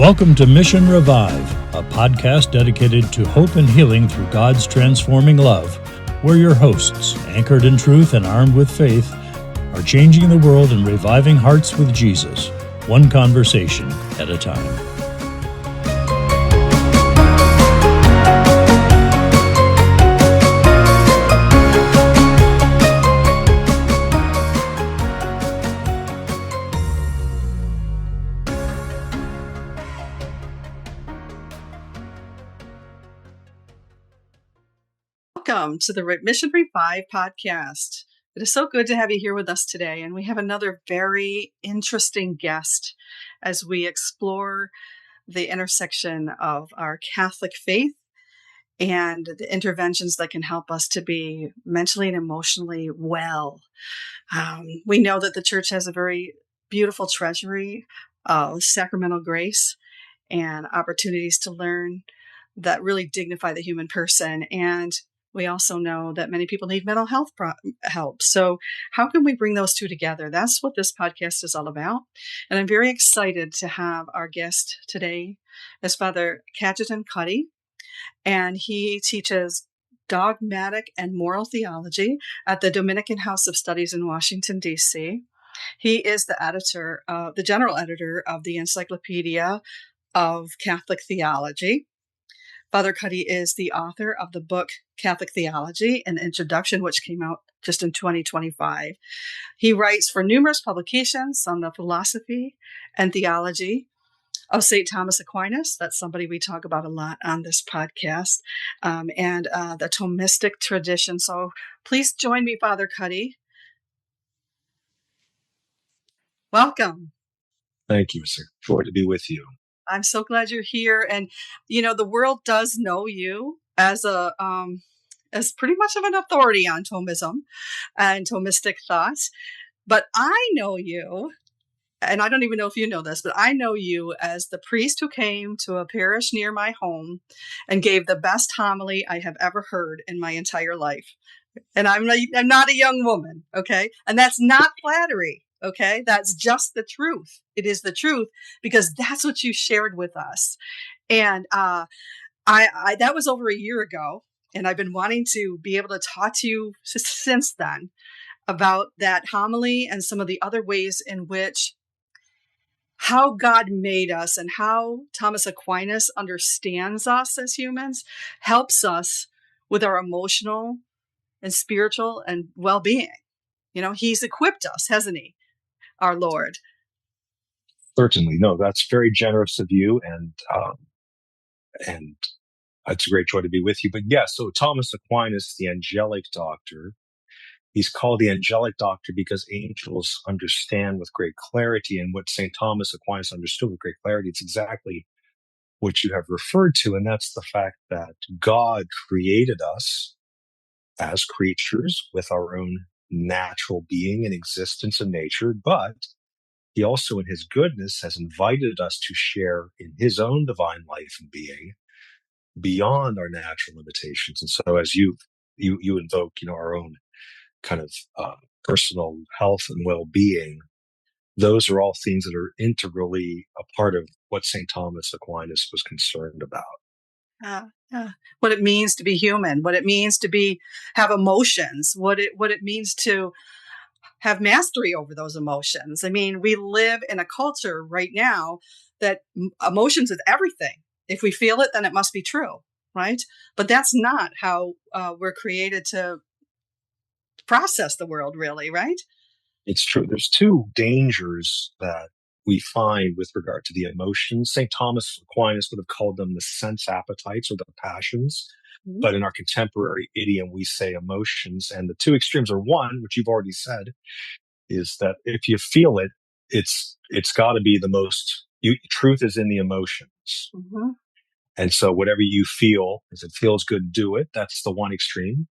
Welcome to Mission Revive, a podcast dedicated to hope and healing through God's transforming love. We're your hosts, anchored in truth and armed with faith, are changing the world and reviving hearts with Jesus, one conversation at a time. Welcome to the Mission Revive podcast. It is so good to have you here with us today, and we have another very interesting guest as we explore the intersection of our Catholic faith and the interventions that can help us to be mentally and emotionally well. We know that the Church has a very beautiful treasury of sacramental grace and opportunities to learn that really dignify the human person. And we also know that many people need mental health help. So how can we bring those two together? That's what this podcast is all about. And I'm very excited to have our guest today is Father Cajetan Cuddy, and he teaches dogmatic and moral theology at the Dominican House of Studies in Washington, D.C. He is the general editor of the Encyclopedia of Catholic Theology. Father Cuddy is the author of the book Catholic Theology, an introduction, which came out just in 2025. He writes for numerous publications on the philosophy and theology of St. Thomas Aquinas. That's somebody we talk about a lot on this podcast, and the Thomistic tradition. So please join me, Father Cuddy. Welcome. Thank you. It's a joy to be with you. I'm so glad you're here. And, you know, the world does know you as as pretty much of an authority on Thomism and Thomistic thought. But I know you, and I don't even know if you know this, but I know you as the priest who came to a parish near my home and gave the best homily I have ever heard in my entire life. And I'm not a young woman, okay? And that's not flattery. Okay, that's just the truth. It is the truth because that's what you shared with us. And I that was over a year ago, and I've been wanting to be able to talk to you since then about that homily and some of the other ways in which how God made us and how Thomas Aquinas understands us as humans helps us with our emotional and spiritual and well-being. You know, he's equipped us, hasn't he? Our Lord. Certainly. No, that's very generous of you. And it's a great joy to be with you. But yes, so Thomas Aquinas, the angelic doctor, he's called the angelic doctor because angels understand with great clarity. And what St. Thomas Aquinas understood with great clarity, it's exactly what you have referred to. And that's the fact that God created us as creatures with our own natural being and existence and nature, but he also, in his goodness, has invited us to share in his own divine life and being beyond our natural limitations. And so, as you invoke, our own kind of personal health and well-being, those are all things that are integrally a part of what St. Thomas Aquinas was concerned about. What it means to be human, what it means to have emotions, what it means to have mastery over those emotions. I mean, we live in a culture right now that emotions is everything. If we feel it, then it must be true, right? But that's not how we're created to process the world, really, right? It's true. There's two dangers that we find with regard to the emotions. St. Thomas Aquinas would have called them the sense appetites or the passions. Mm-hmm. But in our contemporary idiom, we say emotions. And the two extremes are one, which you've already said, is that if you feel it, it's got to be the most, truth is in the emotions. Mm-hmm. And so whatever you feel, as it feels good, do it. That's the one extreme.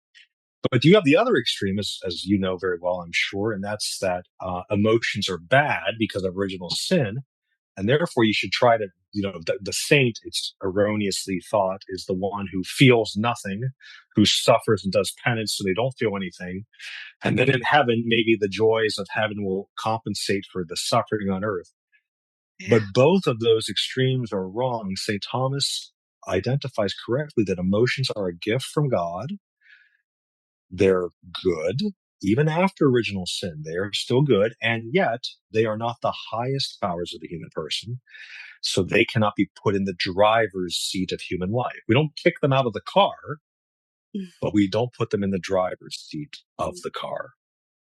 But you have the other extreme, as you know very well, I'm sure, and that's that emotions are bad because of original sin. And therefore, you should try to, the saint, it's erroneously thought, is the one who feels nothing, who suffers and does penance so they don't feel anything. And then in heaven, maybe the joys of heaven will compensate for the suffering on earth. Yeah. But both of those extremes are wrong. St. Thomas identifies correctly that emotions are a gift from God. They're good. Even after original sin, they are still good. And yet they are not the highest powers of the human person. So they cannot be put in the driver's seat of human life. We don't kick them out of the car, but we don't put them in the driver's seat of the car.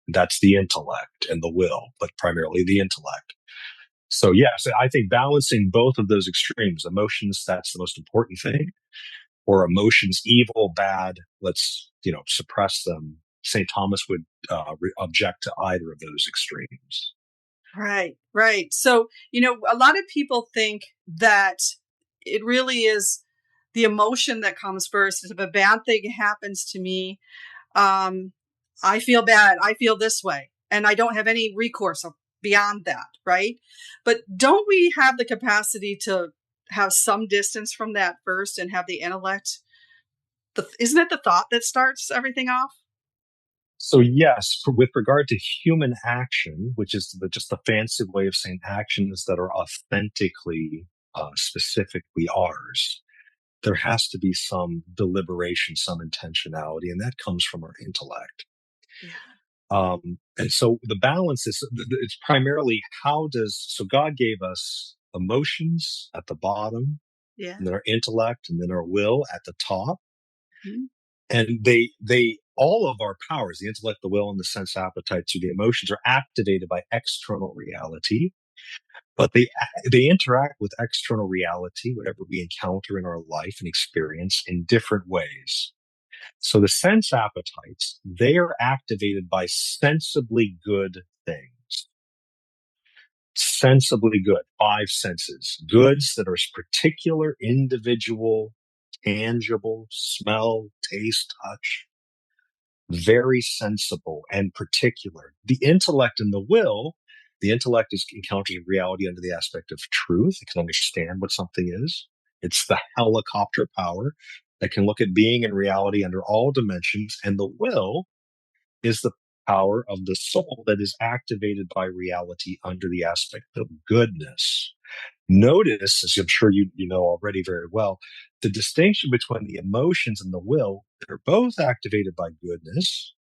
That's the intellect and the will, but primarily the intellect. So yes, I think balancing both of those extremes, emotions, that's the most important thing, or emotions, evil, bad, let's, suppress them. St. Thomas would object to either of those extremes. Right, right. So, a lot of people think that it really is the emotion that comes first. If a bad thing happens to me, um, I feel bad. I feel this way, and I don't have any recourse beyond that, right? But don't we have the capacity to have some distance from that first and have the intellect? Isn't it the thought that starts everything off? So yes, with regard to human action, which is just the fancy way of saying actions that are authentically, specifically ours, there has to be some deliberation, some intentionality, and that comes from our intellect. Yeah, And so the balance is, it's primarily so God gave us emotions at the bottom, yeah. and then our intellect, and then our will at the top. Mhm. And all of our powers, the intellect, the will, and the sense appetites or the emotions are activated by external reality, but they interact with external reality, whatever we encounter in our life and experience, in different ways. So the sense appetites, they are activated by sensibly good things. Sensibly good, five senses, goods that are particular, individual, tangible, smell, taste, touch, very sensible and particular. The intellect is encountering reality under the aspect of truth. It can understand what something is. It's the helicopter power that can look at being and reality under all dimensions. And the will is the power of the soul that is activated by reality under the aspect of goodness. Notice, as I'm sure you know already very well, the distinction between the emotions and the will, they're both activated by goodness,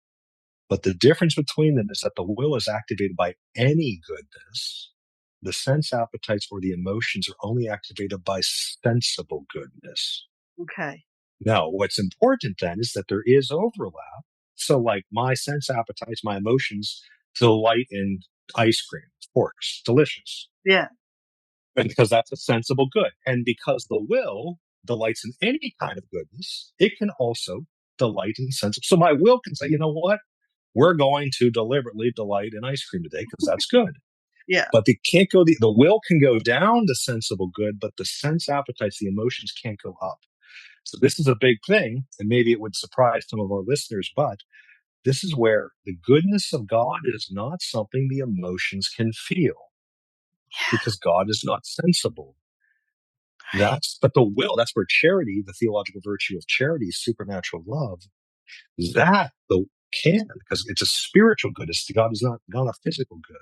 but the difference between them is that the will is activated by any goodness. The sense appetites or the emotions are only activated by sensible goodness. Okay. Now, what's important then is that there is overlap. So, like my sense appetites, my emotions delight in ice cream, of course, delicious. Yeah. And because that's a sensible good. And because the will delights in any kind of goodness, it can also delight in sensible. So my will can say, you know what? We're going to deliberately delight in ice cream today because that's good. Yeah. But they can't go, the will can go down to sensible good, but the sense appetites, the emotions can't go up. So this is a big thing, and maybe it would surprise some of our listeners, but this is where the goodness of God is not something the emotions can feel because God is not sensible. Right. But the will, that's where charity, the theological virtue of charity, supernatural love, that the can, because it's a spiritual good. God is not a physical good.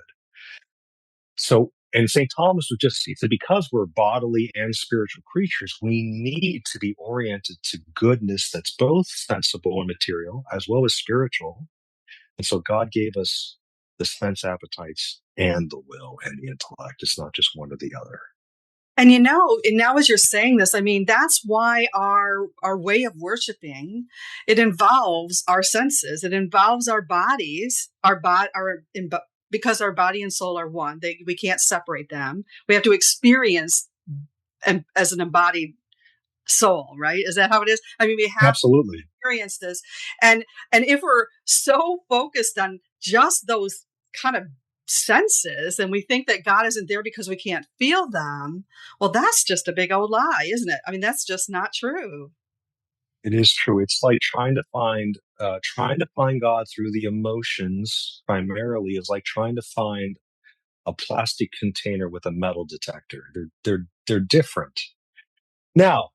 So, and St. Thomas would just say that because we're bodily and spiritual creatures, we need to be oriented to goodness that's both sensible and material, as well as spiritual. And so God gave us the sense appetites and the will and the intellect. It's not just one or the other. And and now as you're saying this, I mean, that's why our way of worshiping, it involves our senses, it involves our bodies, because our body and soul are one. We can't separate them. We have to experience as an embodied soul, right? Is that how it is? I mean, we have Absolutely. experience this, and if we're so focused on just those kind of senses and we think that God isn't there because we can't feel them, well, that's just a big old lie, isn't it? I mean, that's just not true. It is true. It's like trying to find God through the emotions primarily is like trying to find a plastic container with a metal detector. They're different. Now,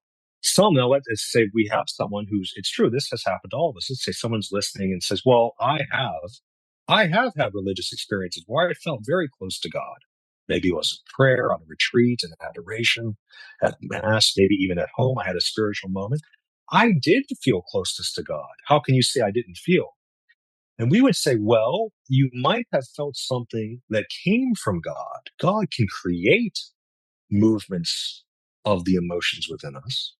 let's say we have someone it's true. This has happened to all of us. Let's say someone's listening and says, well, I have had religious experiences where I felt very close to God. Maybe it was a prayer on a retreat and adoration at Mass, maybe even at home. I had a spiritual moment. I did feel closeness to God. How can you say I didn't feel? And we would say, well, you might have felt something that came from God. God can create movements of the emotions within us,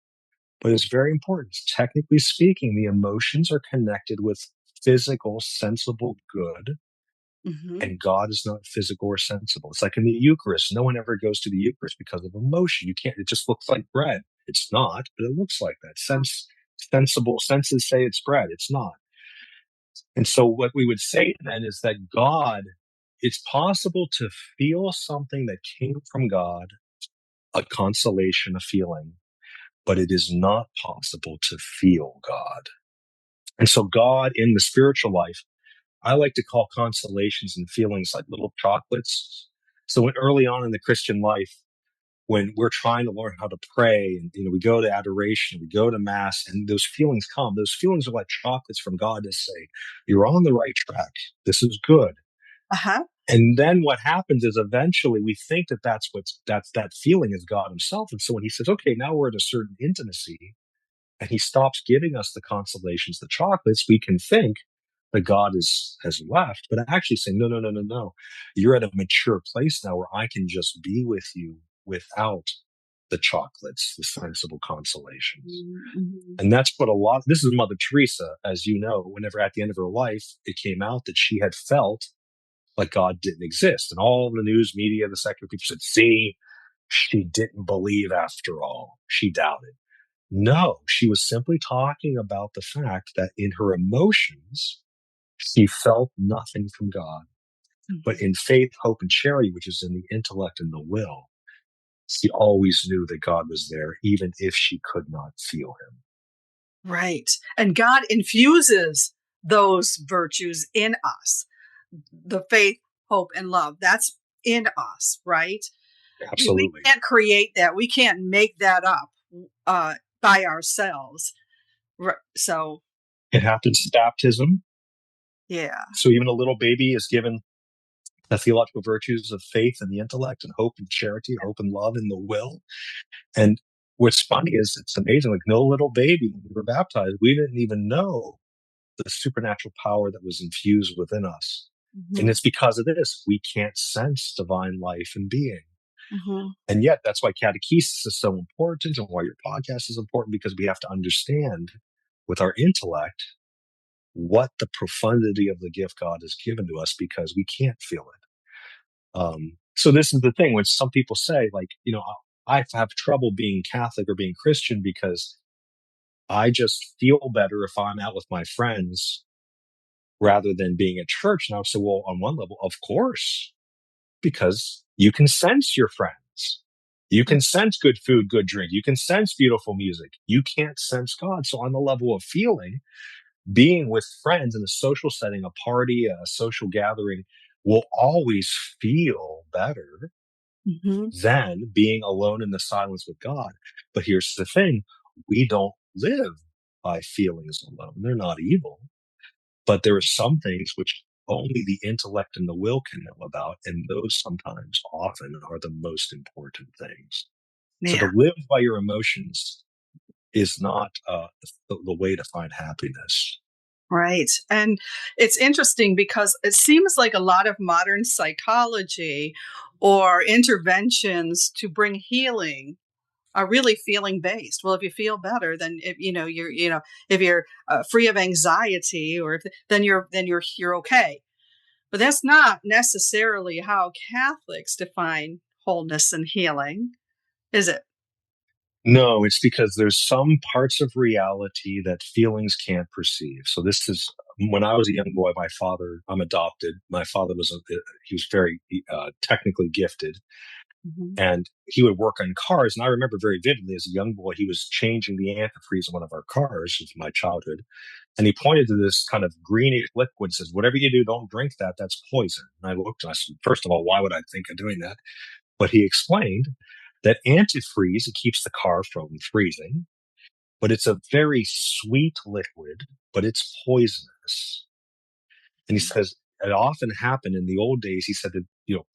but it's very important. Technically speaking, the emotions are connected with physical, sensible good, Mm-hmm. and God is not physical or sensible. It's like in the Eucharist. No one ever goes to the Eucharist because of emotion. You can't, it just looks like bread. It's not, but it looks like that. Sensible senses say it's bread. It's not. And so what we would say then is that God, it's possible to feel something that came from God, a consolation, a feeling, but it is not possible to feel God. And so God in the spiritual life, I like to call consolations and feelings like little chocolates. So when early on in the Christian life, when we're trying to learn how to pray and, we go to adoration, we go to mass and those feelings come, those feelings are like chocolates from God to say, you're on the right track. This is good. Uh-huh. And then what happens is eventually we think that that feeling is God himself. And so when he says, okay, now we're at a certain intimacy and he stops giving us the consolations, the chocolates, we can think that God has left, but actually saying, no, no, no, no, no. You're at a mature place now where I can just be with you without the chocolates, the sensible consolations. Mm-hmm. And that's what this is Mother Teresa, as you know, whenever at the end of her life, it came out that she had felt like God didn't exist. And all the news media, the secular people said, see, she didn't believe after all. She doubted. No, she was simply talking about the fact that in her emotions, she felt nothing from God. But in faith, hope, and charity, which is in the intellect and the will, she always knew that God was there, even if she could not feel him. Right. And God infuses those virtues in us. The faith, hope, and love. That's in us, right? We Absolutely. can't create that. We can't make that up by ourselves. So, It happens at baptism. yeah. So even a little baby is given the theological virtues of faith and the intellect and hope and charity, hope and love and the will. And what's funny is it's amazing. Like no little baby, when we were baptized, we didn't even know the supernatural power that was infused within us. Mm-hmm. And it's because of this, we can't sense divine life and being. Mm-hmm. And yet that's why catechesis is so important and why your podcast is important, because we have to understand with our intellect what the profundity of the gift God has given to us, because we can't feel it. So this is the thing when some people say, like, I have trouble being Catholic or being Christian because I just feel better if I'm out with my friends rather than being at church. And I would say, well, on one level, of course, because you can sense your friends. You can sense good food, good drink. You can sense beautiful music. You can't sense God. So on the level of feeling, being with friends in a social setting, a party, a social gathering will always feel better Mm-hmm. than being alone in the silence with God. But here's the thing. We don't live by feelings alone. They're not evil. But there are some things which only the intellect and the will can know about, and those sometimes often are the most important things. So to Yeah. live by your emotions is not the way to find happiness. Right. And it's interesting because it seems like a lot of modern psychology or interventions to bring healing are really feeling based. Well, if you feel better, then if if you're free of anxiety, or then you're okay. But that's not necessarily how Catholics define wholeness and healing, is it? No, it's because there's some parts of reality that feelings can't perceive. So this is when I was a young boy. I'm adopted. My father he was very technically gifted, Mm-hmm. and he would work on cars. And I remember very vividly as a young boy, he was changing the antifreeze in one of our cars in my childhood. And he pointed to this kind of greenish liquid and says, whatever you do, don't drink that. That's poison. And I looked and I said, first of all, why would I think of doing that? But he explained that antifreeze, it keeps the car from freezing, but it's a very sweet liquid, but it's poisonous. And he says it often happened in the old days. He said that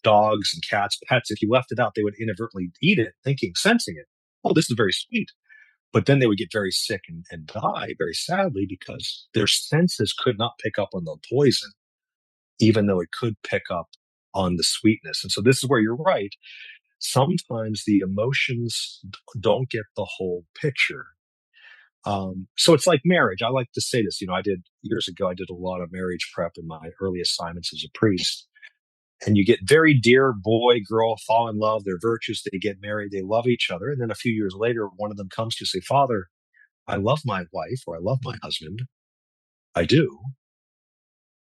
dogs and cats, pets, if you left it out, they would inadvertently eat it, sensing it. Oh, this is very sweet. But then they would get very sick and die very sadly because their senses could not pick up on the poison, even though it could pick up on the sweetness. And so this is where you're right. Sometimes the emotions don't get the whole picture. So it's like marriage. I like to say this, years ago, I did a lot of marriage prep in my early assignments as a priest. And you get very dear boy, girl, fall in love, their virtues, they get married, they love each other. And then a few years later, one of them comes to say, Father, I love my wife or I love my husband. I do.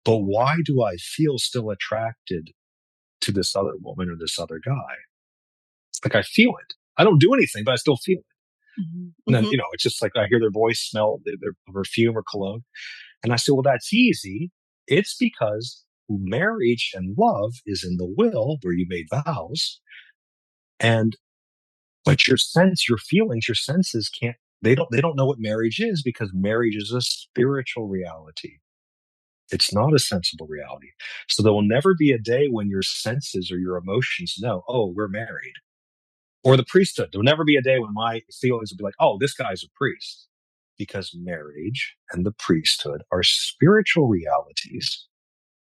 But why do I feel still attracted to this other woman or this other guy? Like I feel it. I don't do anything, but I still feel it. Mm-hmm. And then, it's just like I hear their voice, smell their perfume or cologne. And I say, well, that's easy. It's because marriage and love is in the will where you made vows. But your feelings, your senses they don't know what marriage is because marriage is a spiritual reality. It's not a sensible reality. So there will never be a day when your senses or your emotions know, oh, we're married. Or the priesthood. There will never be a day when my feelings will be like, oh, this guy's a priest. Because marriage and the priesthood are spiritual realities.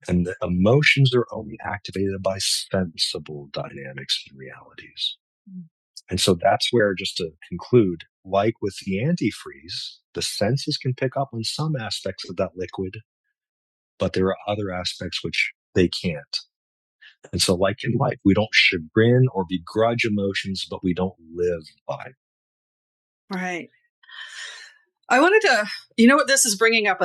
And the emotions are only activated by sensible dynamics and realities. And so that's where, just to conclude, like with the antifreeze, the senses can pick up on some aspects of that liquid, but there are other aspects which they can't. And so like in life, we don't chagrin or begrudge emotions, but we don't live by. Right. I wanted to, what this is bringing up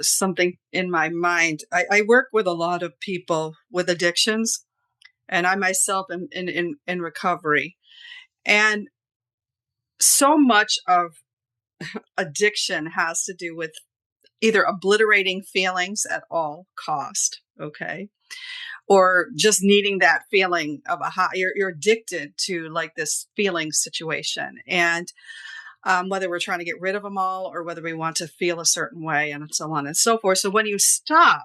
something in my mind. I work with a lot of people with addictions, and I myself am in recovery. And so much of addiction has to do with either obliterating feelings at all cost, okay? Or just needing that feeling of a high, you're addicted to like this feeling situation. And whether we're trying to get rid of them all or whether we want to feel a certain way and so on and so forth. So when you stop,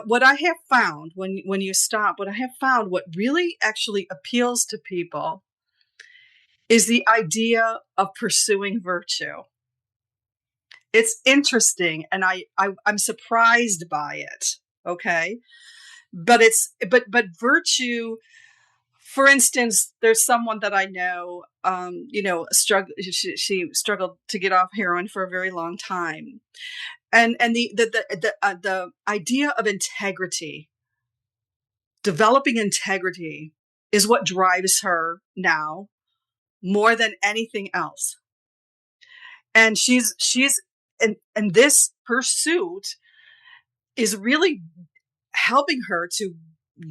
what I have found when you stop, what I have found, what really actually appeals to people is the idea of pursuing virtue. It's interesting, and I'm surprised by it. Okay, but virtue. For instance, there's someone that I know, she struggled to get off heroin for a very long time, and the idea of integrity, developing integrity, is what drives her now more than anything else. And she's and this pursuit is really helping her to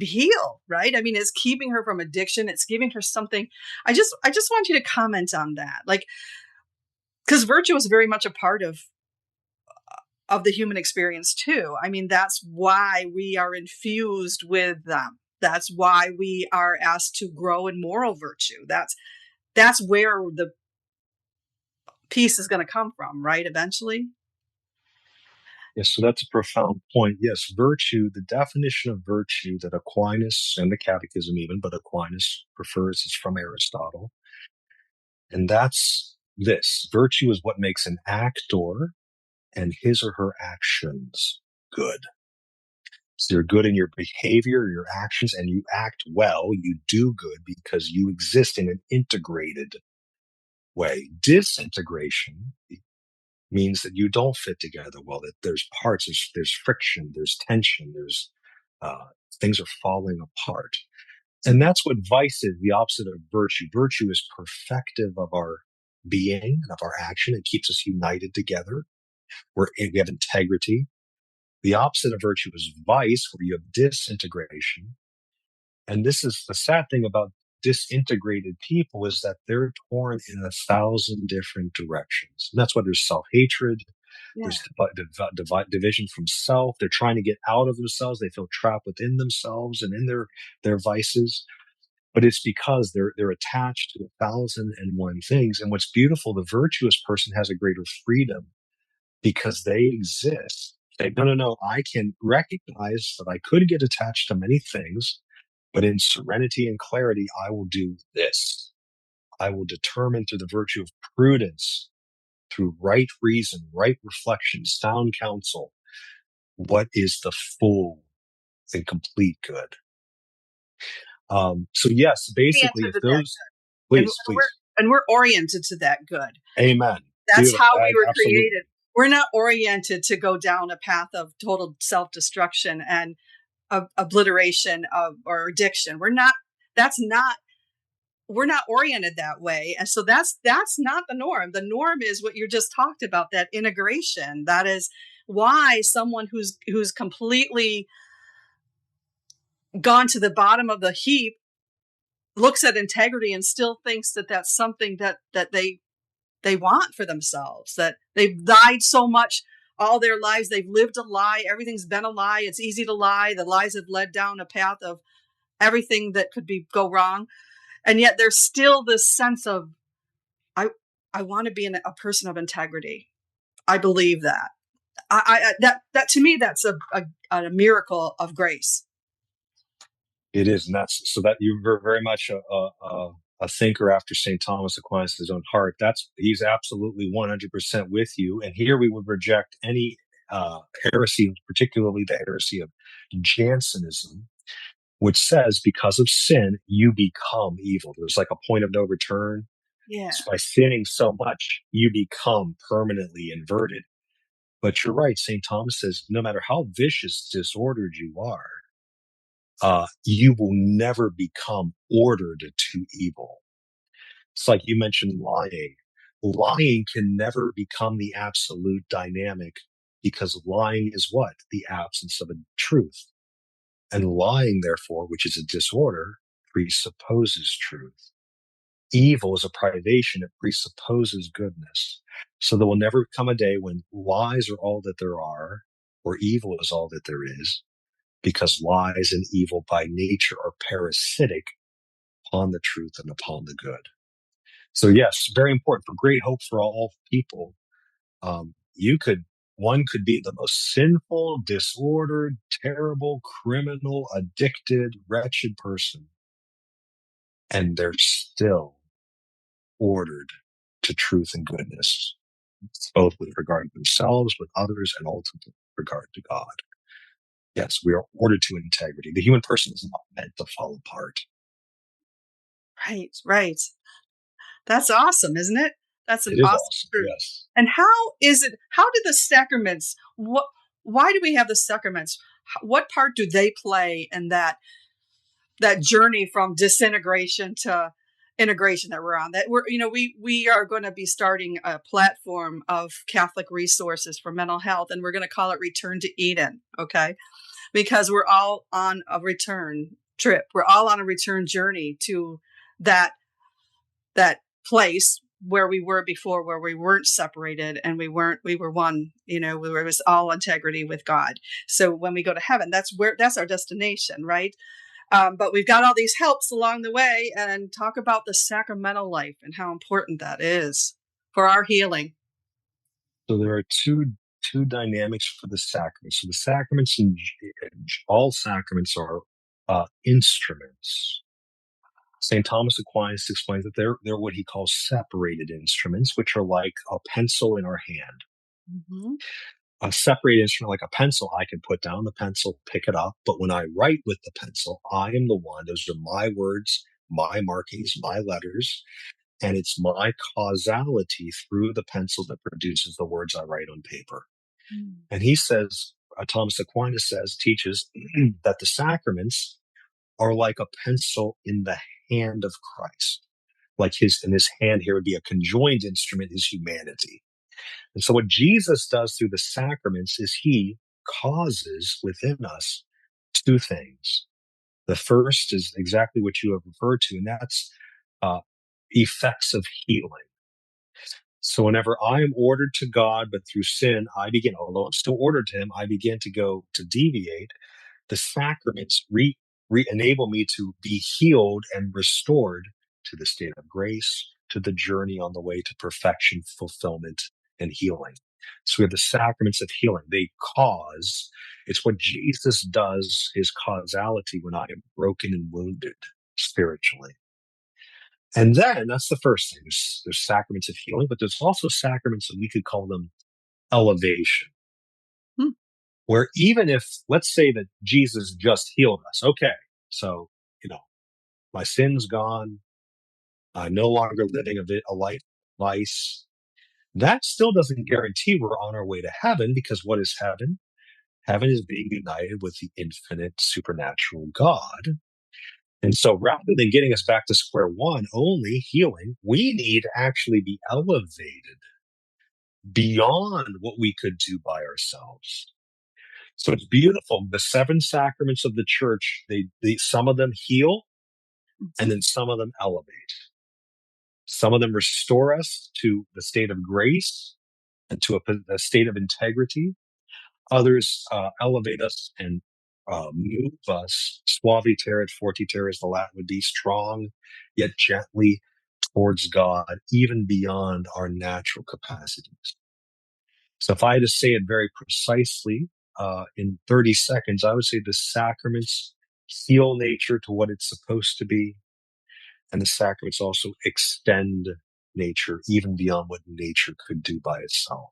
heal, right? I mean, it's keeping her from addiction. It's giving her something. I just want you to comment on that. Like, because virtue is very much a part of the human experience too. I mean, that's why we are infused with them. That's why we are asked to grow in moral virtue. That's where the peace is going to come from, right? Eventually. Yes, so that's a profound point. Yes, virtue, the definition of virtue that Aquinas and the Catechism even, but Aquinas prefers is from Aristotle. And that's this. Virtue is what makes an actor and his or her actions good. So you're good in your behavior, your actions, and you act well. You do good because you exist in an integrated way. Disintegration means that you don't fit together well, that there's parts, there's friction, there's tension, there's things are falling apart. And that's what vice is, the opposite of virtue. Virtue is perfective of our being and of our action. It keeps us united together. We have integrity. The opposite of virtue is vice, where you have disintegration. And this is the sad thing about disintegrated people, is that they're torn in 1,000 different directions. And that's why there's self-hatred. Yeah. There's division from self. They're trying to get out of themselves. They feel trapped within themselves and in their vices. But it's because they're attached to 1,001 things. And what's beautiful, the virtuous person has a greater freedom because they exist say, no, I can recognize that I could get attached to many things, but in serenity and clarity, I will do this. I will determine through the virtue of prudence, through right reason, right reflection, sound counsel, what is the full and complete good. So yes, basically, if Oriented to that those, good. And please, we're oriented to that good. amen. That's Beautiful. how we were Absolutely. created. We're not oriented to go down a path of total self-destruction and obliteration or addiction. We're not oriented that way. And so that's not the norm. The norm is what you just talked about, that integration. That is why someone who's completely gone to the bottom of the heap looks at integrity and still thinks that that's something that they want for themselves, that they've lied so much all their lives. They've lived a lie. Everything's been a lie. It's easy to lie. The lies have led down a path of everything that could go wrong. And yet there's still this sense of, I want to be a person of integrity. I believe that. That to me, that's a miracle of grace. It is, and that's so that you're very much a thinker after St. Thomas Aquinas' own heart. He's absolutely 100% with you. And here we would reject any heresy, particularly the heresy of Jansenism, which says because of sin, you become evil. There's like a point of no return. Yeah. So by sinning so much, you become permanently inverted. But you're right. St. Thomas says, no matter how vicious, disordered you are, you will never become ordered to evil. It's like you mentioned lying. Lying can never become the absolute dynamic because lying is what? The absence of a truth. And lying, therefore, which is a disorder, presupposes truth. Evil is a privation. It presupposes goodness. So there will never come a day when lies are all that there are, or evil is all that there is, because lies and evil by nature are parasitic upon the truth and upon the good. So yes, very important for great hope for all people. One could be the most sinful, disordered, terrible, criminal, addicted, wretched person, and they're still ordered to truth and goodness, both with regard to themselves, with others, and ultimately with regard to God. Yes, we are ordered to integrity. The human person is not meant to fall apart. Right. That's awesome, isn't it? That's an It is awesome awesome. truth. Yes. And how do the sacraments, why do we have the sacraments? What part do they play in that journey from disintegration to integration that we're on? That we are going to be starting a platform of Catholic resources for mental health, and we're going to call it Return to Eden. Okay. Because we're all on a return trip. We're all on a return journey to that place where we were before, where we weren't separated and we were one, it was all integrity with God. So when we go to heaven, that's our destination, right? But we've got all these helps along the way, and talk about the sacramental life and how important that is for our healing. So there are two dynamics for the sacraments. So the sacraments, and all sacraments are instruments. St. Thomas Aquinas explains that they're what he calls separated instruments, which are like a pencil in our hand. Mm-hmm. A separated instrument, like a pencil, I can put down the pencil, pick it up, but when I write with the pencil, I am the one. Those are my words, my markings, my letters, and it's my causality through the pencil that produces the words I write on paper. Mm. And he says, Thomas Aquinas teaches that the sacraments are like a pencil in the hand of Christ. Like in his hand here would be a conjoined instrument, his humanity. And so what Jesus does through the sacraments is he causes within us two things. The first is exactly what you have referred to, and that's effects of healing. So whenever I am ordered to God, but through sin, although I'm still ordered to him, I begin to deviate. The sacraments enable me to be healed and restored to the state of grace, to the journey on the way to perfection, fulfillment, and healing. So we have the sacraments of healing. They cause, it's what Jesus does, his causality when I am broken and wounded spiritually. And then that's the first thing. There's sacraments of healing, but there's also sacraments that we could call them elevation. Hmm. Where even if, let's say that Jesus just healed us, okay, so, my sin's gone. I'm no longer living a life of vice. That still doesn't guarantee we're on our way to heaven, because what is heaven? Heaven is being united with the infinite supernatural God. And so rather than getting us back to square one, only healing, we need to actually be elevated beyond what we could do by ourselves. So it's beautiful. The seven sacraments of the church, some of them heal, and then some of them elevate. Some of them restore us to the state of grace and to a state of integrity. Others elevate us and move us, suaviter et fortiter, as the Latin would be, strong yet gently towards God, even beyond our natural capacities. So if I had to say it very precisely in 30 seconds, I would say the sacraments heal nature to what it's supposed to be, and the sacraments also extend nature even beyond what nature could do by itself,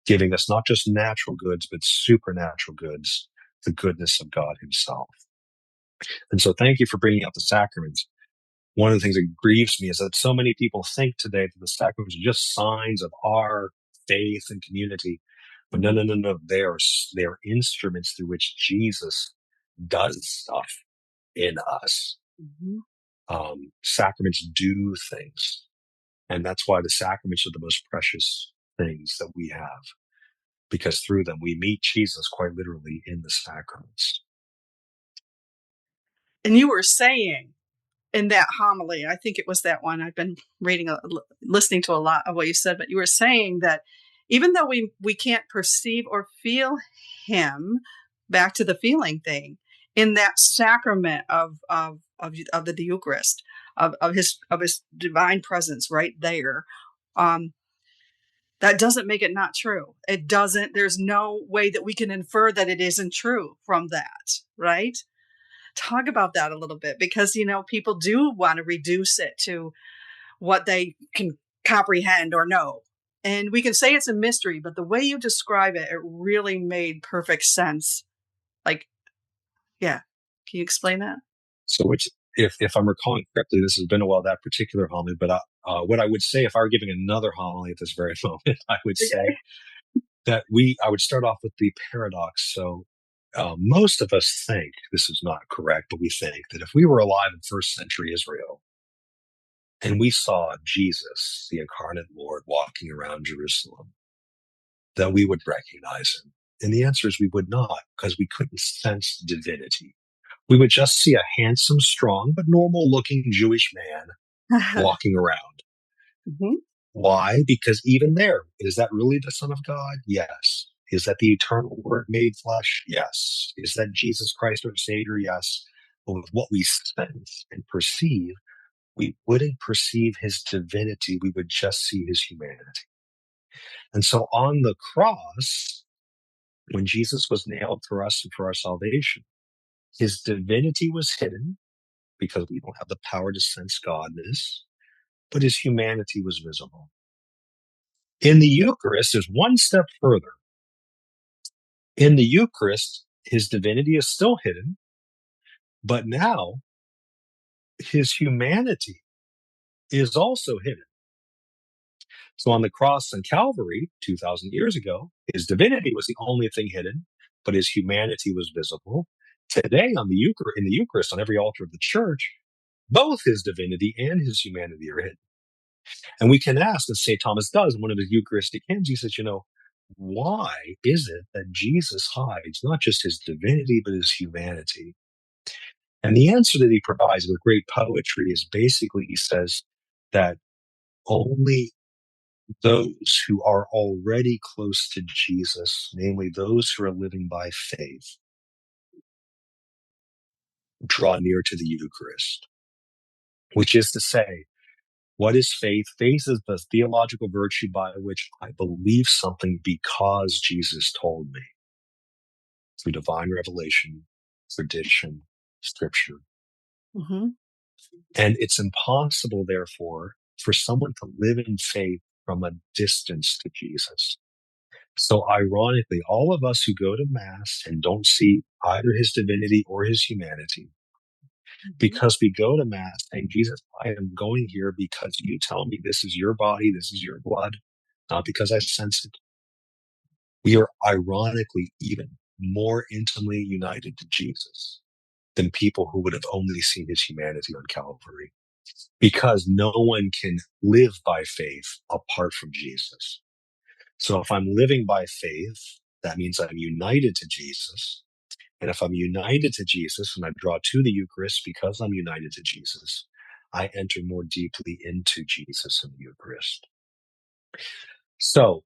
giving us not just natural goods, but supernatural goods, the goodness of God himself. And so thank you for bringing up the sacraments. One of the things that grieves me is that so many people think today that the sacraments are just signs of our faith and community. But no. They are instruments through which Jesus does stuff in us. Mm-hmm. Sacraments do things. And that's why the sacraments are the most precious things that we have, because through them we meet Jesus quite literally in the sacraments. And you were saying in that homily, I think it was that one, I've been listening to a lot of what you said, but you were saying that even though we can't perceive or feel him, back to the feeling thing, in that sacrament of the Eucharist, of his divine presence right there, that doesn't make it not true. It doesn't. There's no way that we can infer that it isn't true from that, right? Talk about that a little bit, because people do want to reduce it to what they can comprehend or know, and we can say it's a mystery, but the way you describe it, it really made perfect sense. Like, yeah, can you explain that? So which, if I'm recalling correctly, this has been a while, that particular homily, but what I would say, if I were giving another homily at this very moment, I would say that I would start off with the paradox. So most of us think, this is not correct, but we think that if we were alive in first century Israel and we saw Jesus, the incarnate Lord, walking around Jerusalem, that we would recognize him. And the answer is we would not, because we couldn't sense divinity. We would just see a handsome, strong, but normal looking Jewish man walking around. Mm-hmm. Why? Because even there, is that really the Son of God? Yes. Is that the eternal Word made flesh? Yes. Is that Jesus Christ our Savior? Yes. But with what we sense and perceive, we wouldn't perceive his divinity. We would just see his humanity. And so on the cross, when Jesus was nailed for us and for our salvation, his divinity was hidden because we don't have the power to sense Godness, but his humanity was visible. In the Eucharist, there's one step further. In the Eucharist, his divinity is still hidden, but now his humanity is also hidden. So on the cross and Calvary, 2,000 years ago, his divinity was the only thing hidden, but his humanity was visible. Today in the Eucharist, on every altar of the church, both his divinity and his humanity are hidden. And we can ask, as St. Thomas does in one of his Eucharistic hymns, he says, why is it that Jesus hides not just his divinity, but his humanity? And the answer that he provides with great poetry is basically, he says that only those who are already close to Jesus, namely those who are living by faith, draw near to the Eucharist, which is to say What is faith? Faith is the theological virtue by which I believe something because Jesus told me through divine revelation, tradition, scripture. Mm-hmm. And it's impossible, therefore, for someone to live in faith from a distance to Jesus. So ironically, all of us who go to Mass and don't see either his divinity or his humanity, because we go to Mass saying, Jesus, I am going here because you tell me this is your body, this is your blood, not because I sense it. We are ironically even more intimately united to Jesus than people who would have only seen his humanity on Calvary, because no one can live by faith apart from Jesus. So if I'm living by faith, that means I'm united to Jesus. And if I'm united to Jesus and I draw to the Eucharist because I'm united to Jesus, I enter more deeply into Jesus in the Eucharist. So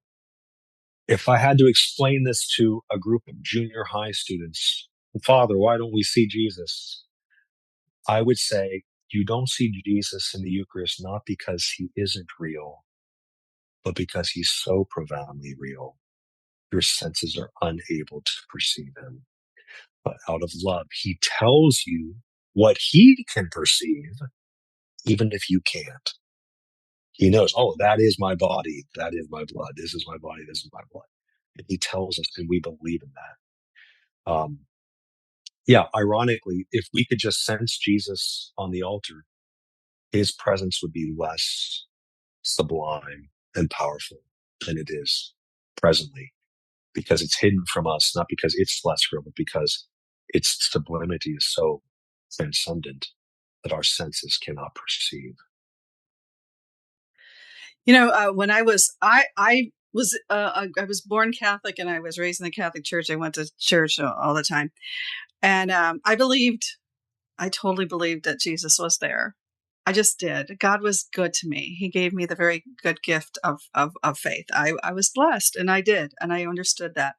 if I had to explain this to a group of junior high students, Father, why don't we see Jesus? I would say you don't see Jesus in the Eucharist not because he isn't real, but because he's so profoundly real. Your senses are unable to perceive him. But out of love, he tells you what he can perceive, even if you can't. He knows, oh, that is my body. That is my blood. This is my body. This is my blood. And he tells us, and we believe in that. Yeah, ironically, if we could just sense Jesus on the altar, his presence would be less sublime and powerful than it is presently, because it's hidden from us, not because it's less real, but because its sublimity is so transcendent that our senses cannot perceive. When I was born Catholic and I was raised in the Catholic Church. I went to church all the time, and I totally believed that Jesus was there. I just did. God was good to me. He gave me the very good gift of faith. I was blessed, and I did, and I understood that.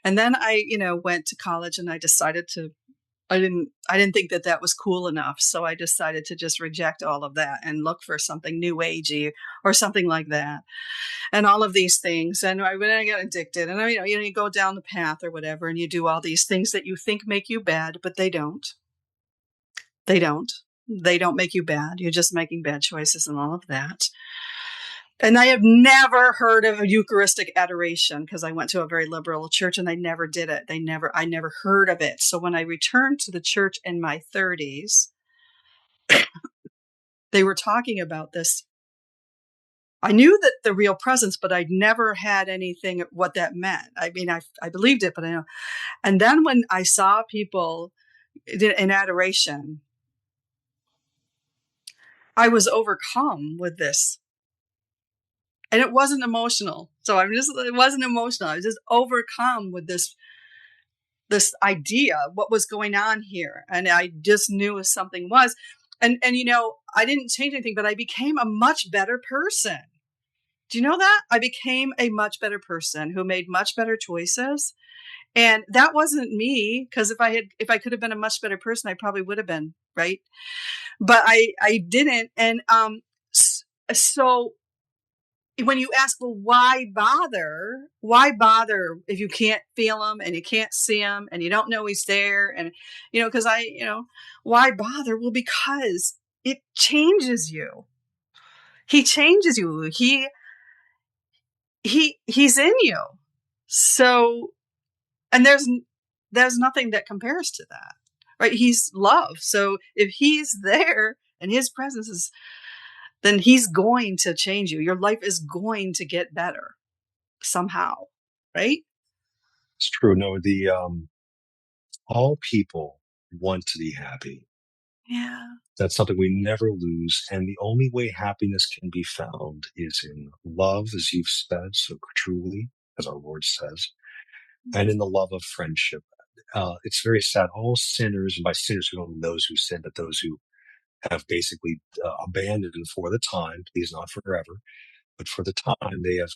And then I, went to college, and I decided to. I didn't think that that was cool enough, so I decided to just reject all of that and look for something new agey or something like that, and all of these things. And when I got addicted, and you go down the path or whatever, and you do all these things that you think make you bad, but they don't. They don't. They don't make you bad. You're just making bad choices and all of that. And I have never heard of a Eucharistic adoration because I went to a very liberal church and they never did it. I never heard of it. So when I returned to the church in my 30s, they were talking about this. I knew that the real presence, but I'd never had anything what that meant. I mean, I believed it, but I know. And then when I saw people in adoration, I was overcome with this. And it wasn't emotional. It wasn't emotional. I was just overcome with this idea, what was going on here. And I just knew something was. And I didn't change anything, but I became a much better person. Do you know that? I became a much better person who made much better choices. And that wasn't me, because if I could have been a much better person, I probably would have been, right? But I didn't. And so when you ask, well, why bother? Why bother if you can't feel him and you can't see him and you don't know he's there? And, because why bother? Well, because it changes you. He changes you. He's in you. So, and there's nothing that compares to that, right? He's love. So if he's there and his presence is, then he's going to change you. Your life is going to get better somehow, right? It's true. No, all people want to be happy. Yeah. That's something we never lose. And the only way happiness can be found is in love, as you've said so truly, as our Lord says, and in the love of friendship. It's very sad. All sinners, and by sinners, we don't mean those who sin, but those who have basically abandoned for the time, please not forever, but for the time, they have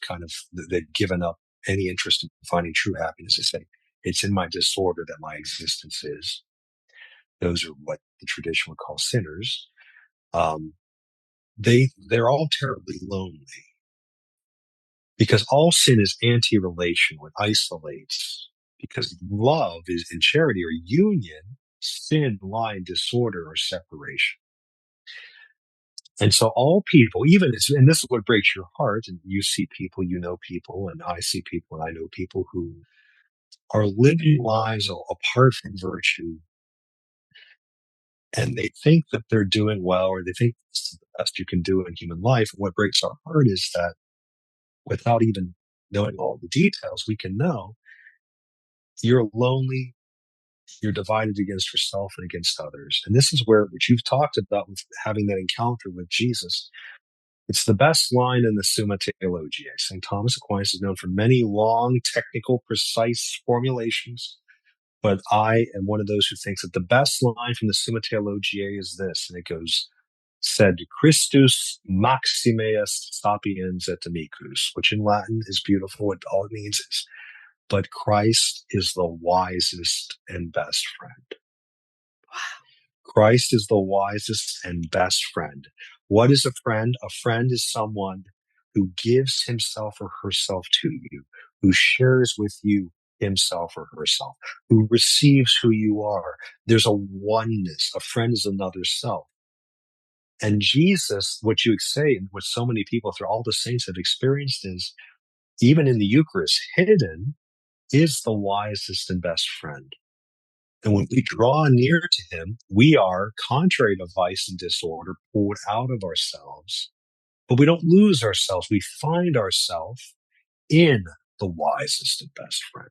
they've given up any interest in finding true happiness. They say, it's in my disorder that my existence is. Those are what the tradition would call sinners. they're all terribly lonely, because all sin is anti-relational. It isolates. Because love is in charity or union, sin, lie, and disorder or separation. And so all people, and this is what breaks your heart, and you see people, you know people, and I see people, and I know people who are living lives apart from virtue, and they think that they're doing well, or they think this is the best you can do in human life. And what breaks our heart is that without even knowing all the details, we can know you're lonely, you're divided against yourself and against others. And this is which you've talked about with having that encounter with Jesus. It's the best line in the Summa Theologiae. St. Thomas Aquinas is known for many long, technical, precise formulations. But I am one of those who thinks that the best line from the Summa Theologiae is this, and it goes, "Sed Christus maxime est sapiens et amicus," which in Latin is beautiful. What all it means is, but Christ is the wisest and best friend. Wow. Christ is the wisest and best friend. What is a friend? A friend is someone who gives himself or herself to you, who shares with you himself or herself, who receives who you are. There's a oneness. A friend is another self. And Jesus, what you say, and what so many people through all the saints have experienced is, even in the Eucharist, hidden is the wisest and best friend. And when we draw near to him, we are, contrary to vice and disorder, pulled out of ourselves. But we don't lose ourselves. We find ourselves in the wisest and best friend.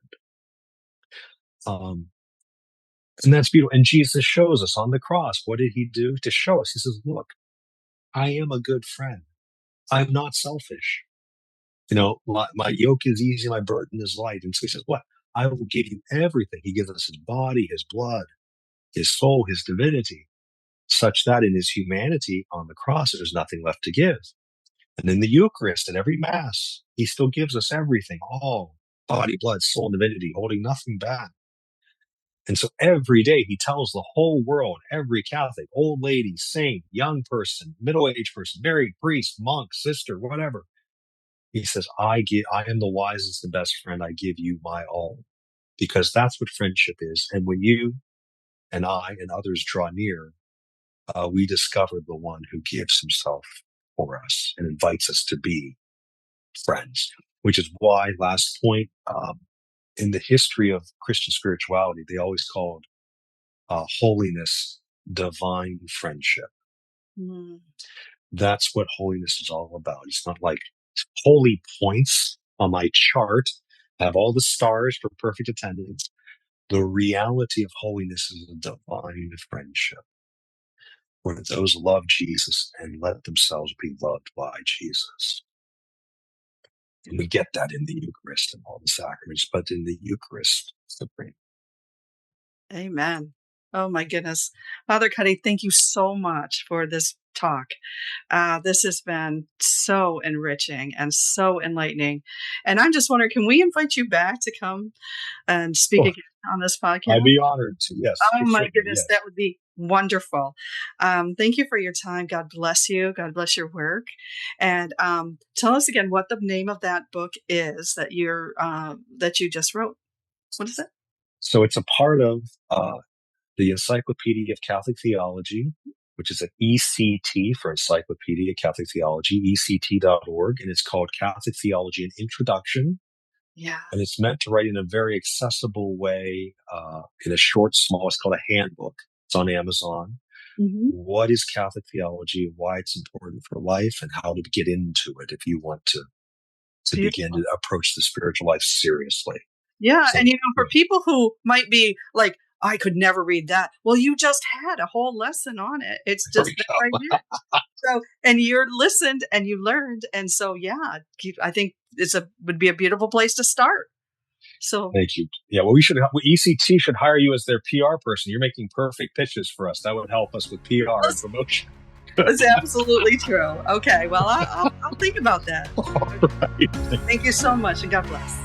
And that's beautiful. And Jesus shows us on the cross. What did he do to show us? He says, look, I am a good friend. I'm not selfish. My yoke is easy, my burden is light. And so he says, what? I will give you everything. He gives us his body, his blood, his soul, his divinity, such that in his humanity on the cross, there's nothing left to give. And in the Eucharist and every Mass, he still gives us everything, all body, blood, soul, and divinity, holding nothing back. And so every day he tells the whole world, every Catholic, old lady, saint, young person, middle-aged person, married, priest, monk, sister, whatever. He says, I am the wisest and best friend. I give you my all, because that's what friendship is. And when you and I and others draw near, we discover the one who gives himself for us and invites us to be friends, which is why, last point, in the history of Christian spirituality, they always called holiness divine friendship. Mm. That's what holiness is all about. It's not like holy points on my chart, have all the stars for perfect attendance. The reality of holiness is a divine friendship, where those love Jesus and let themselves be loved by Jesus. And we get that in the Eucharist and all the sacraments, but in the Eucharist, supreme. Amen. Oh my goodness. Father Cuddy, thank you so much for this talk. This has been so enriching and so enlightening. And I'm just wondering, can we invite you back to come and speak again on this podcast? I'd be honored to, yes. Oh my goodness, yes. That would be wonderful. Thank you for your time. God bless you. God bless your work. And tell us again what the name of that book is that you just wrote. What is it? So it's a part of the Encyclopedia of Catholic Theology, which is an ECT for Encyclopedia of Catholic Theology, ect.org, and it's called Catholic Theology: An Introduction. Yeah. And it's meant to write in a very accessible way, in a short, small, it's called a handbook. It's on Amazon. Mm-hmm. What is Catholic theology, why it's important for life, and how to get into it if you want to begin to approach the spiritual life seriously. Yeah. So, and for people who might be like, I could never read that. Well, you just had a whole lesson on it. It's just right there. So, and you listened and you learned. And so, yeah, I think would be a beautiful place to start. So thank you. Yeah, well, ECT should hire you as their PR person. You're making perfect pitches for us. That would help us with PR and promotion. That's absolutely true. Okay, well, I'll think about that. All right. Thank you so much, and God bless.